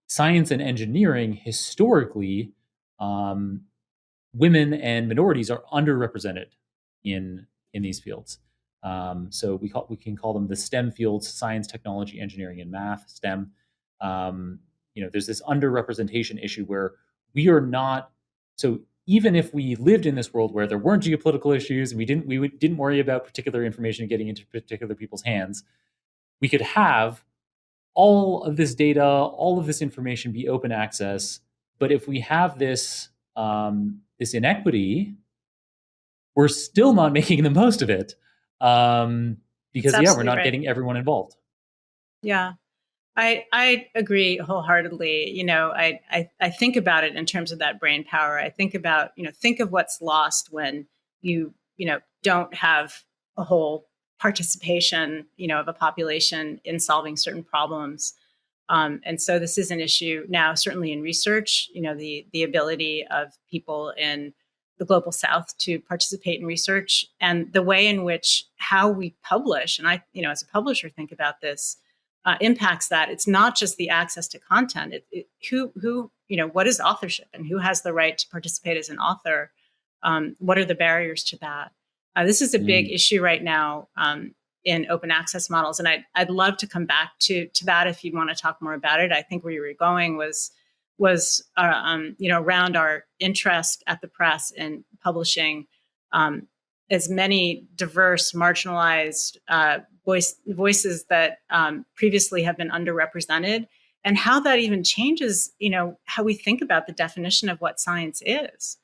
science and engineering historically, um, women and minorities are underrepresented in these fields. So we can call them the STEM fields: science, technology, engineering, and math. STEM. There's this underrepresentation issue where we are not. So even if we lived in this world where there weren't geopolitical issues and we didn't worry about particular information getting into particular people's hands, we could have all of this data, all of this information be open access. But if we have this inequity, we're still not making the most of it, because we're not getting everyone involved. Yeah, I agree wholeheartedly. I think about it in terms of that brain power. I think about, think of what's lost when you don't have a whole participation, of a population in solving certain problems. And so this is an issue now, certainly in research, the ability of people in the global South to participate in research, and the way in which how we publish. And I, as a publisher, think about this, impacts that. It's not just the access to content. Who, what is authorship and who has the right to participate as an author? What are the barriers to that? This is a big issue right now, in open access models. And I'd love to come back to that if you'd want to talk more about it. I think where you were going was around our interest at the press in publishing as many diverse, marginalized voices that previously have been underrepresented, and how that even changes, how we think about the definition of what science is.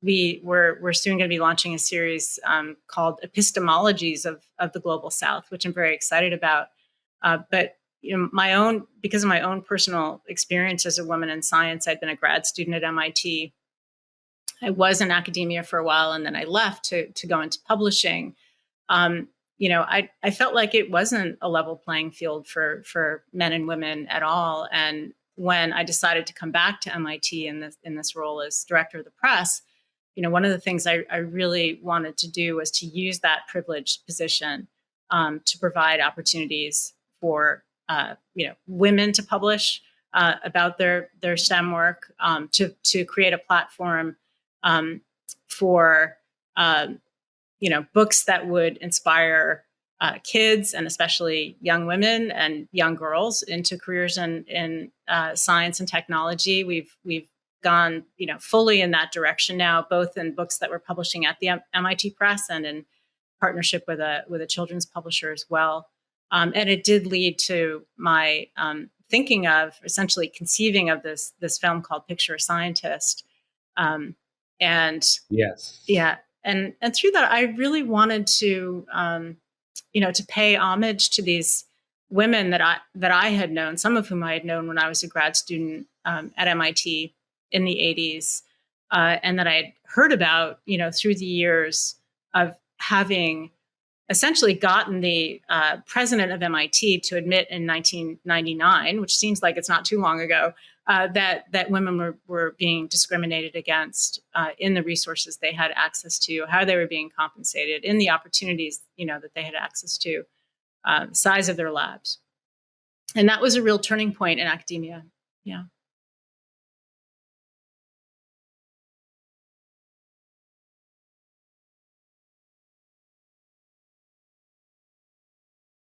We're soon going to be launching a series called Epistemologies of the Global South, which I'm very excited about. But because of my own personal experience as a woman in science, I'd been a grad student at MIT. I was in academia for a while, and then I left to go into publishing. I felt like it wasn't a level playing field for men and women at all. And when I decided to come back to MIT in this role as director of the press, one of the things I really wanted to do was to use that privileged position to provide opportunities for women to publish about their STEM work, to create a platform for books that would inspire kids, and especially young women and young girls, into careers in science and technology. We've gone fully in that direction now, both in books that we're publishing at the MIT Press and in partnership with a children's publisher as well. And it did lead to my thinking of essentially conceiving of this film called Picture a Scientist. And yes, yeah, and through that, I really wanted to to pay homage to these women that I had known, some of whom I had known when I was a grad student at MIT in the 80s, and that I had heard about through the years of having essentially gotten the president of MIT to admit in 1999, which seems like it's not too long ago, that women were being discriminated against in the resources they had access to, how they were being compensated, in the opportunities that they had access to, the size of their labs. And that was a real turning point in academia. Yeah.